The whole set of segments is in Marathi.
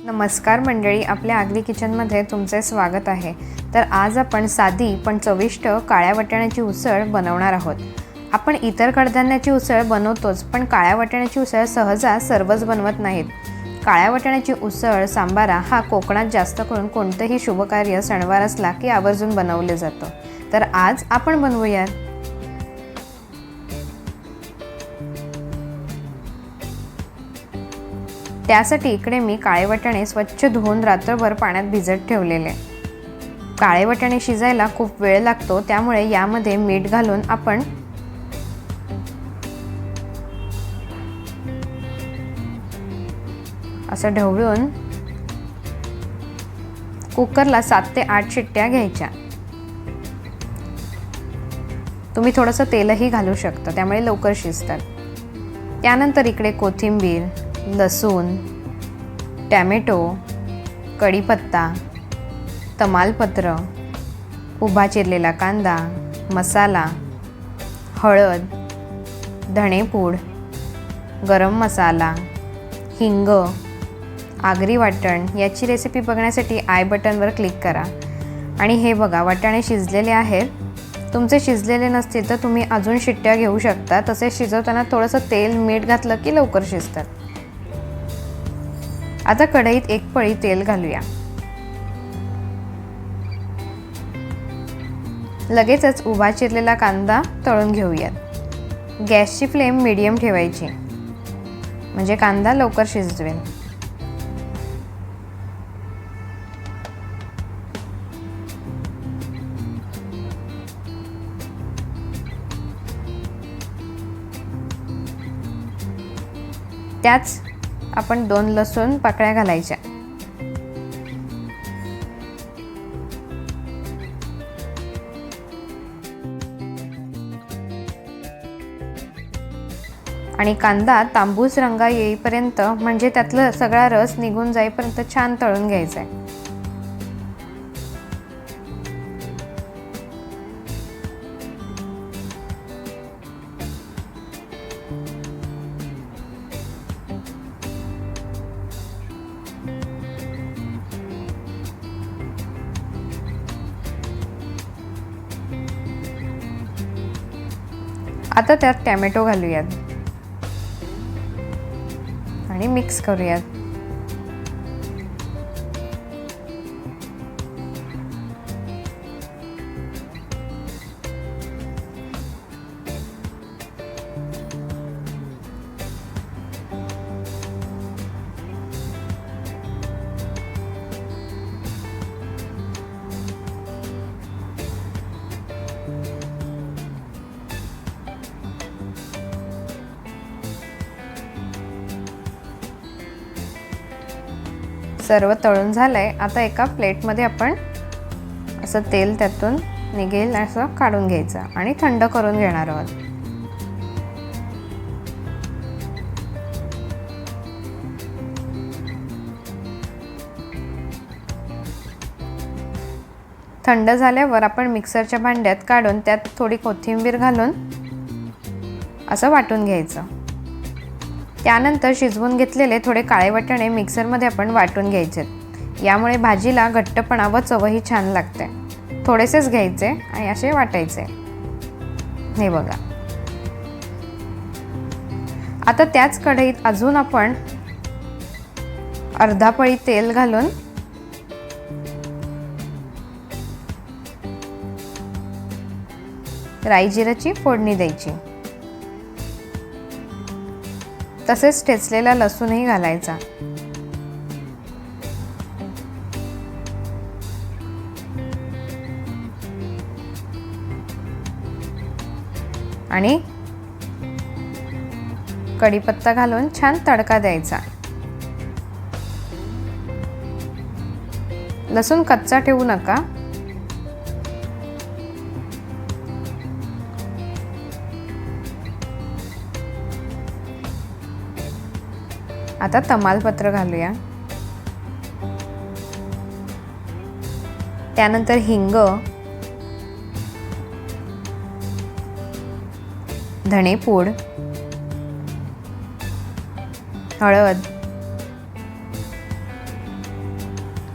नमस्कार मंडळी, आपल्या आगरी किचनमध्ये तुमचे स्वागत आहे। तर आज आपण साधी पण चविष्ट काळ्या वाटाण्याची उसळ बनवणार आहोत। आपण इतर कडधान्याची उसळ बनवतोच, पण काळ्या वाटाण्याची उसळ सहजा सर्वच बनवत नाहीत। काळ्या वाटाण्याची उसळ सांबारा हा कोकणात जास्त करून कोणतेही शुभ कार्य सणवार असला की आवर्जून बनवले जातो। तर आज आपण बनवूया। त्यासाठी इकडे मी काळे वाटाणे स्वच्छ धुवून रात्रभर पाण्यात भिजत ठेवलेले। काळे वाटाणे शिजायला खूप वेळ लागतो, त्यामुळे यामध्ये मीठ घालून आपण असं ढवळून कुकरला 7 ते 8 शिट्ट्या घ्यायच्या। तुम्ही थोडंसं तेलही घालू शकता, त्यामुळे लवकर शिजतात। त्यानंतर इकडे कोथिंबीर, लसूण, टोमॅटो, कढीपत्ता, तमालपत्र, उभा चिरलेला कांदा, मसाला, हळद, धणेपूड, गरम मसाला, हिंग, आगरी वाटण याची रेसिपी बघण्यासाठी आय बटनवर क्लिक करा। आणि हे बघा, वाटाणे शिजलेले आहेत। तुमचे शिजलेले नसतील तर तुम्ही अजून शिट्ट्या घेऊ शकता। तसेच शिजवताना थोडंसं तेल मीठ घातलं की लवकर शिजतात। आता कढईत एक पळी तेल घालूया। लगेचच उभा चिरलेला कांदा तळून घेऊयात। गॅसची फ्लेम मीडियम ठेवायची, म्हणजे कांदा लवकर शिजेल। त्याच आपण 2 लसूण पाकळ्या घालायच्या। आणि कांदा तांबूस रंग येईपर्यंत, म्हणजे त्यातला सगळा रस निघून जाईपर्यंत छान तळून घ्यायचा आहे। आता त्यात टोमॅटो घालूयात आणि मिक्स करूयात। सर्व तळून झालंय। आता एका प्लेटमध्ये आपण असं तेल त्यातून निघेल असं काढून घ्यायचं आणि थंड करून घेणार आहोत। थंड झाल्यावर आपण मिक्सरच्या भांड्यात काढून त्यात थोडी कोथिंबीर घालून असं वाटून घ्यायचं। त्यानंतर शिजवून घेतलेले थोडे काळे वाटाणे मिक्सरमध्ये आपण वाटून घ्यायचे। यामुळे भाजीला घट्टपणा व चवही छान लागते। थोडेसेच घ्यायचे आणि असे वाटायचे। हे बघा, आता त्याच कढईत अजून आपण अर्धा पळी तेल घालून राई जिऱ्याची फोडणी द्यायची। तसेच ठेचलेला लसूणही घालायचा। आणि कढीपत्ता घालून छान तडका द्यायचा। लसूण कच्चा ठेवू नका। आता तमालपत्र घालूया। त्यानंतर हिंग, धणेपूड, हळद,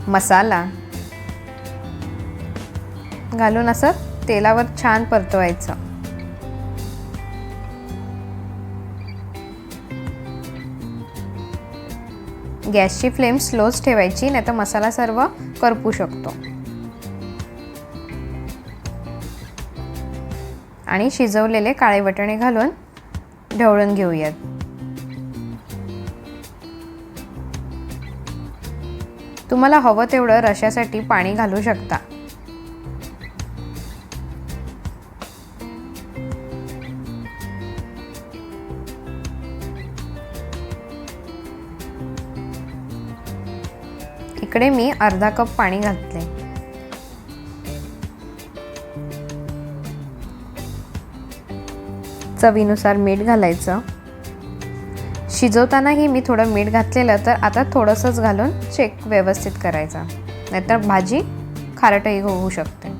मसाला घालून असं तेलावर छान परतवायचं. गॅसची फ्लेम स्लोच ठेवायची, नाहीतर मसाला सर्व करपू शकतो. आणि शिजवलेले काळे वाटाणे घालून ढवळून घेऊयात. तुम्हाला हवं तेवढं रश्यासाठी पाणी घालू शकता. इकडे मी अर्धा कप पाणी घातले. चवीनुसार मीठ घालायचं. शिजवतानाही मी थोडं मीठ घातलेलं, तर आता थोडंसंच घालून चेक व्यवस्थित करायचा, नाहीतर भाजी खारटही होऊ शकते.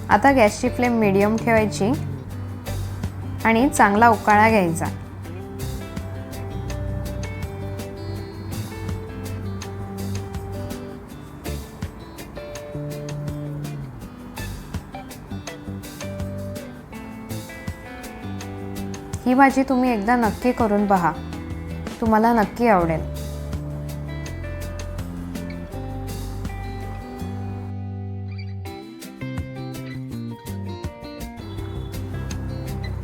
आता गॅसची फ्लेम मीडियम ठेवायची आणि चांगला उकाळा घ्यायचा. ही भाजी तुम्ही एकदा नक्की करून पहा, तुम्हाला नक्की आवडेल.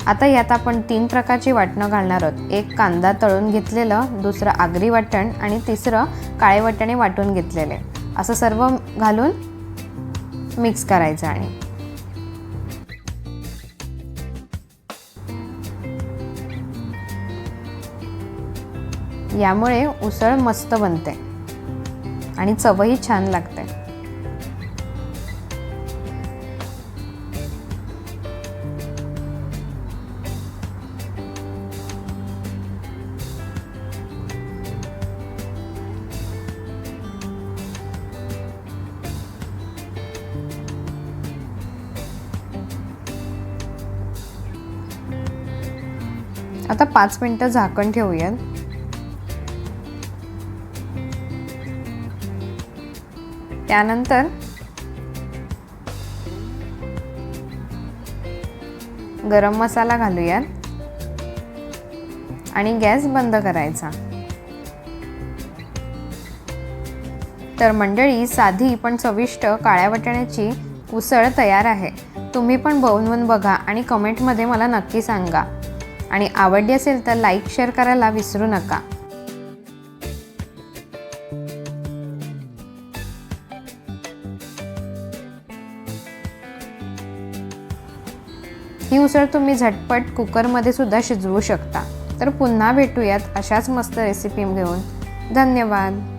आता यात आपण 3 प्रकारची वाटणं घालणार आहोत. एक कांदा तळून घेतलेलं, दुसरं आगरी वाटण आणि तिसरं काळे वाटाणे वाटून घेतलेले. असं सर्व घालून मिक्स करायचं आणि यामुळे उसळ मस्त बनते आणि चवही छान लागते. आता 5 मिनिटं झाकण ठेवूयात. त्यानंतर गरम मसाला घालूयात आणि गॅस बंद करायचा. तर मंडळी, साधी पण चविष्ट काळ्या वाटाण्याची उसळ तयार आहे. तुम्ही पण बनवून बघा आणि कमेंटमध्ये मला नक्की सांगा. आणि आवडली असेल तर लाईक शेअर करायला विसरू नका. ही उसळ तुम्ही झटपट कुकरमध्ये सुद्धा शिजवू शकता. तर पुन्हा भेटूयात अशाच मस्त रेसिपी घेऊन. धन्यवाद.